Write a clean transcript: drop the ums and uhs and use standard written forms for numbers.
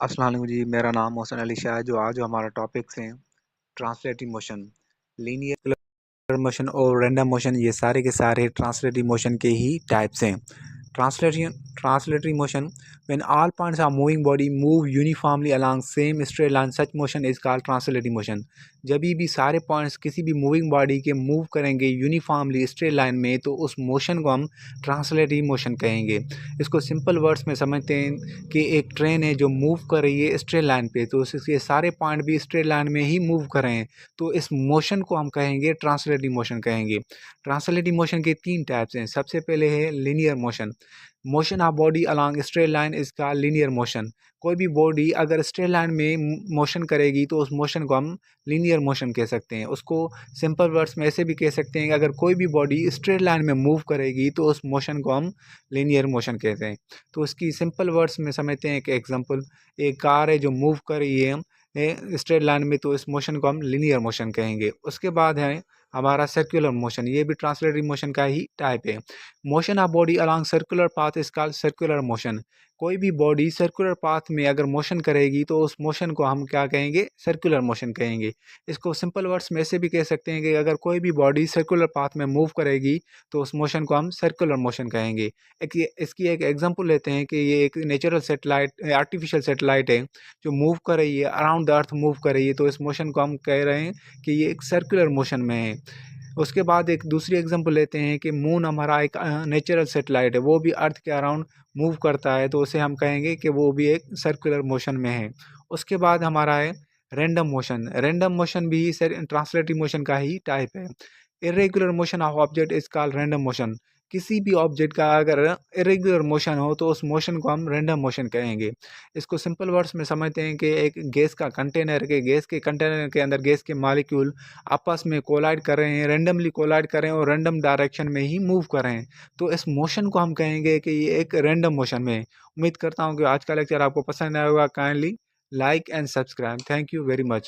अस्सलाम वालेकुम जी। मेरा नाम मोहसिन अली शाह है। जो आज हमारा टॉपिक्स हैं ट्रांसलेटिव मोशन, लीनियर मोशन और रैंडम मोशन। ये सारे के सारे ट्रांसलेटिव मोशन के ही टाइप्स हैं। Translatory motion, when all points of moving body move uniformly along same straight line, such motion is called translatory motion. जब भी सारे पॉइंट्स किसी भी मूविंग बॉडी के मूव करेंगे यूनिफॉर्मली स्ट्रेट लाइन में, तो उस मोशन को हम ट्रांसलेटरी मोशन कहेंगे। इसको सिंपल वर्ड्स में समझते हैं कि एक ट्रेन है जो मूव कर रही है स्ट्रेट लाइन पे, तो उसके सारे पॉइंट भी स्ट्रेट लाइन में ही मूव कर रहे हैं, तो इस मोशन को हम कहेंगे ट्रांसलेटरी मोशन कहेंगे। ट्रांसलेटरी मोशन के तीन टाइप्स हैं। सबसे पहले है linear motion. Motion of body along straight line is called linear motion. कोई भी बॉडी अगर स्ट्रेट लाइन में मोशन करेगी तो उस मोशन को हम लीनियर मोशन कह सकते हैं। उसको सिंपल वर्ड्स में ऐसे भी कह सकते हैं कि अगर कोई भी बॉडी स्ट्रेट लाइन में मूव करेगी तो उस मोशन को हम लीनियर मोशन कहते हैं। तो उसकी सिंपल वर्ड्स में समझते हैं। एक एग्जांपल, एक कार है जो मूव कर रही है स्ट्रेट लाइन में, तो इस मोशन को हम लीनियर मोशन कहेंगे। उसके बाद है हमारा सर्कुलर मोशन। ये भी ट्रांसलेटरी मोशन का ही टाइप है। Motion of body along circular path is called circular motion. कोई भी बॉडी सर्कुलर पाथ में अगर मोशन करेगी तो उस मोशन को हम क्या कहेंगे? सर्कुलर मोशन कहेंगे। इसको सिंपल वर्ड्स में ऐसे भी कह सकते हैं कि अगर कोई भी बॉडी सर्कुलर पाथ में मूव करेगी तो उस मोशन को हम सर्कुलर मोशन कहेंगे। इसकी एक एग्जांपल लेते हैं कि ये एक नेचुरल सेटेलाइट, आर्टिफिशियल सेटेलाइट है जो मूव कर रही है, अराउंड द अर्थ मूव कर रही है, तो इस मोशन को हम कह रहे हैं कि ये एक सर्कुलर मोशन में है। उसके बाद एक दूसरी एग्जांपल लेते हैं कि मून हमारा एक नेचुरल सेटेलाइट है, वो भी अर्थ के अराउंड मूव करता है, तो उसे हम कहेंगे कि वो भी एक सर्कुलर मोशन में है। उसके बाद हमारा है रैंडम मोशन। रैंडम मोशन भी ट्रांसलेटरी मोशन का ही टाइप है। Irregular motion of object is called random motion. किसी भी ऑब्जेक्ट का अगर इरेगुलर मोशन हो तो उस मोशन को हम रैंडम मोशन कहेंगे। इसको सिंपल वर्ड्स में समझते हैं कि एक गैस का कंटेनर के गैस के कंटेनर के अंदर गैस के मॉलिक्यूल आपस में कोलाइड कर रहे हैं, रैंडमली कोलाइड कर रहे हैं और रैंडम डायरेक्शन में ही मूव कर रहे हैं, तो इस मोशन को हम कहेंगे कि ये एक रैंडम मोशन में है। उम्मीद करता हूँ कि आज का लेक्चर आपको पसंद आया होगा। Kindly like and subscribe. Thank you very much.